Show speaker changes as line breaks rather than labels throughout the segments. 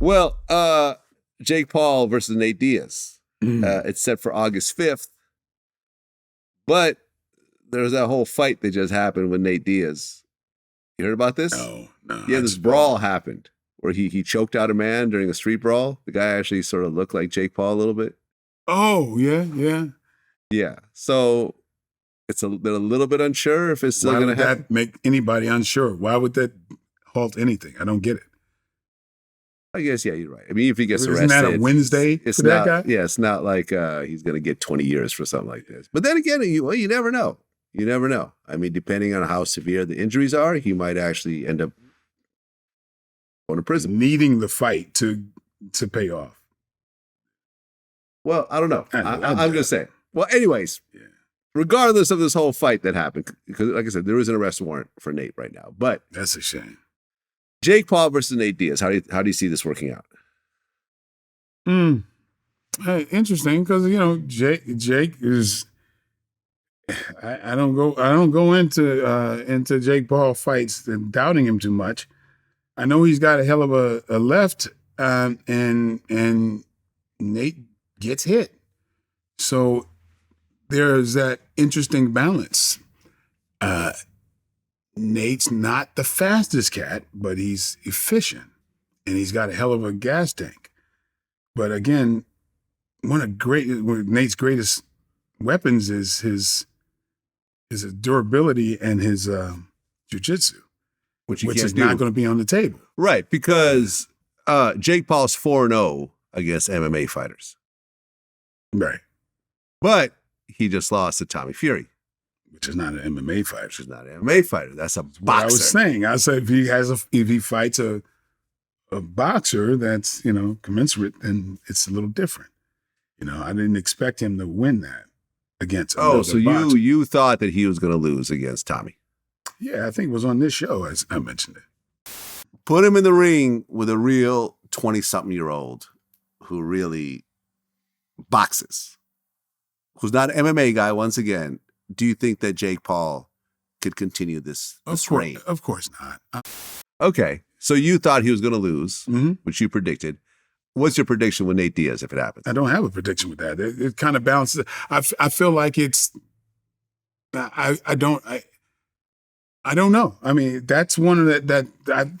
Well, Jake Paul versus Nate Diaz. It's set for August 5th. But there's that whole fight that just happened with Nate Diaz. You heard about this?
No.
Yeah, this brawl happened where he choked out a man during a street brawl. The guy actually sort of looked like Jake Paul a little bit.
Oh, yeah.
Yeah. So it's they're a little bit unsure if it's still going to happen.
Why would that make anybody unsure? Why would that halt anything? I don't get it.
I guess, yeah, you're right. I mean, if he gets
Isn't
arrested.
that a Wednesday for that guy?
Yeah, it's not like he's going to get 20 years for something like this. But then again, you never know. You never know. I mean, depending on how severe the injuries are, he might actually end up going to prison.
Needing the fight to pay off.
Well, I don't know. I'm just saying. Well, anyways, regardless of this whole fight that happened, because like I said, there is an arrest warrant for Nate right now. But
that's a shame.
Jake Paul versus Nate Diaz. How do you see this working out?
Interesting, because Jake is. I don't go into Jake Paul fights and doubting him too much. I know he's got a hell of a left, and Nate gets hit. So there's that interesting balance. Nate's not the fastest cat, but he's efficient, and he's got a hell of a gas tank. But again, one of Nate's greatest weapons is his durability and his jiu-jitsu, which is not going to be on the table.
Right, because Jake Paul's 4-0 against MMA fighters.
Right.
But he just lost to Tommy Fury.
Which is not an MMA fighter.
Which is not an MMA fighter. That's a boxer.
What I was saying. I said if he fights a boxer that's, commensurate, then it's a little different. I didn't expect him to win that against another
so
boxer.
you thought that he was going to lose against Tommy?
Yeah, I think it was on this show as I mentioned it.
Put him in the ring with a real 20-something-year-old who really boxes, who's not an MMA guy once again. Do you think that Jake Paul could continue this reign?
Of course not.
Okay, so you thought he was going to lose, which you predicted. What's your prediction with Nate Diaz if it happens?
I don't have a prediction with that. It kind of balances. I feel like it's. I don't know. I mean, that's one of that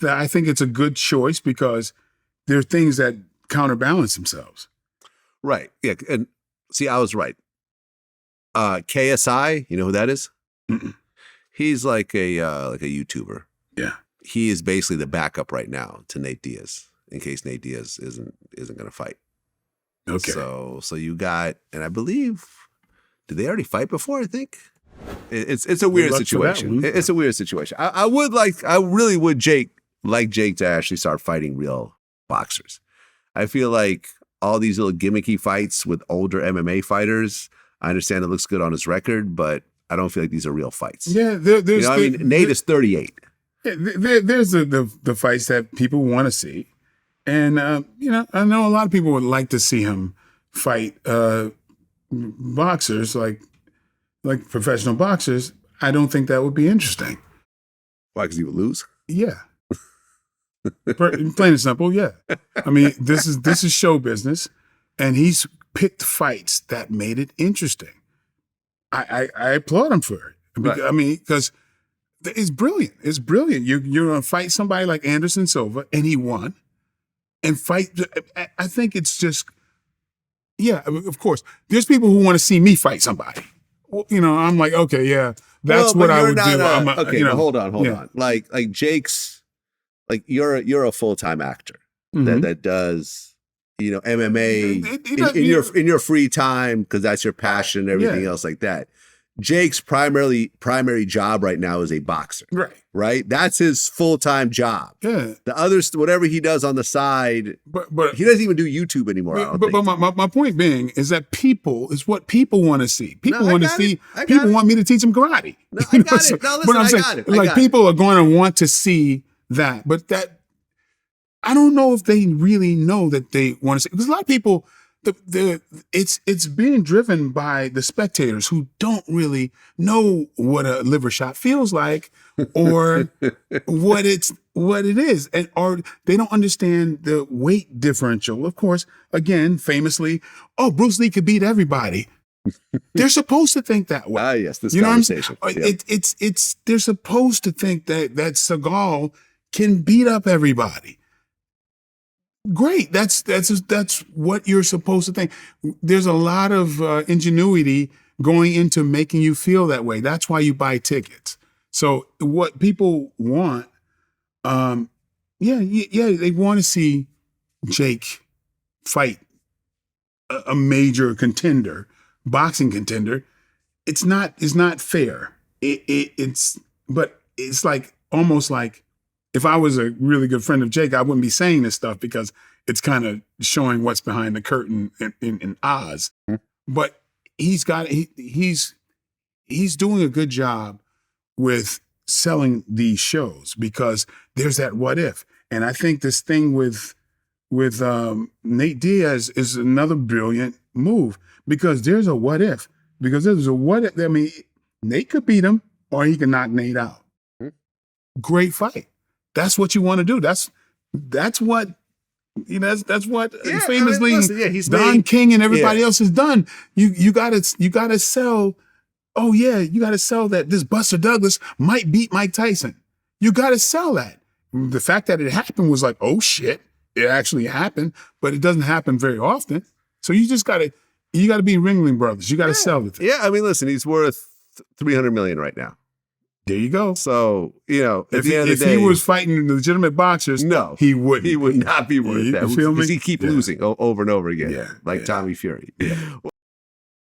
I think it's a good choice because there are things that counterbalance themselves.
Right. Yeah. And see, I was right. KSI, you know who that is?
Mm-mm.
He's like a YouTuber.
Yeah.
He is basically the backup right now to Nate Diaz in case Nate Diaz isn't going to fight.
Okay.
So you got, and I believe, did they already fight before? I think it's a weird situation. It's a weird situation. I really would like Jake to actually start fighting real boxers. I feel like all these little gimmicky fights with older MMA fighters, I understand it looks good on his record, but I don't feel like these are real fights.
Yeah,
Nate is 38.
Yeah, there's the fights that people want to see, and I know a lot of people would like to see him fight boxers like professional boxers. I don't think that would be interesting.
Why? Because he would lose?
Yeah. Plain and simple, yeah. I mean, this is show business, and he's picked fights that made it interesting. I applaud him for it.
Right.
I mean, because it's brilliant. It's brilliant. You're going to fight somebody like Anderson Silva, and he won. And fight. I think it's just, yeah. Of course, there's people who want to see me fight somebody. Well, I'm like, okay, yeah, that's what I would do.
Okay, hold on. Like Jake's, like you're a full-time actor that does MMA in your free time because that's your passion and everything else like that. Jake's primary job right now is a boxer. Right? That's his full-time job.
Yeah.
The others, whatever he does on the side, but he doesn't even do YouTube anymore.
But my point being is that it's what people want to see. People want to see. People want me to teach them karate.
No, I got it. No, listen, I got it.
Like people are going to want to see that, but that I don't know if they really know that they want to see, because a lot of people. It's being driven by the spectators who don't really know what a liver shot feels like or what it is, and or they don't understand the weight differential. Of course, again, famously, oh, Bruce Lee could beat everybody. They're supposed to think that way.
Ah, yes, this
you know
conversation.
What I'm saying? It's they're supposed to think that Seagal can beat up everybody. Great, that's what you're supposed to think. There's a lot of ingenuity going into making you feel that way. That's why you buy tickets. So what people want, they want to see Jake fight a major contender, boxing contender. It's not fair. It's like almost like if I was a really good friend of Jake, I wouldn't be saying this stuff because it's kind of showing what's behind the curtain in Oz. But he's doing a good job with selling these shows because there's that what if. And I think this thing with Nate Diaz is another brilliant move because there's a what if. Because there's a what if. I mean, Nate could beat him or he can knock Nate out. Great fight. That's what you want to do. That's what that's what famously Don King and everybody else has done. You gotta sell. Oh yeah, you gotta sell that this Buster Douglas might beat Mike Tyson. You gotta sell that. The fact that it happened was like, oh shit, it actually happened, but it doesn't happen very often. So you just gotta be Ringling Brothers. You gotta sell it.
Yeah, I mean, listen, he's worth $300 million right now.
There you go.
So, at the end of the
if
day,
he was fighting legitimate boxers,
no,
he wouldn't.
He would not be worth that.
You feel me?
Because he keep losing over and over again,
Yeah,
like Tommy Fury.
Yeah.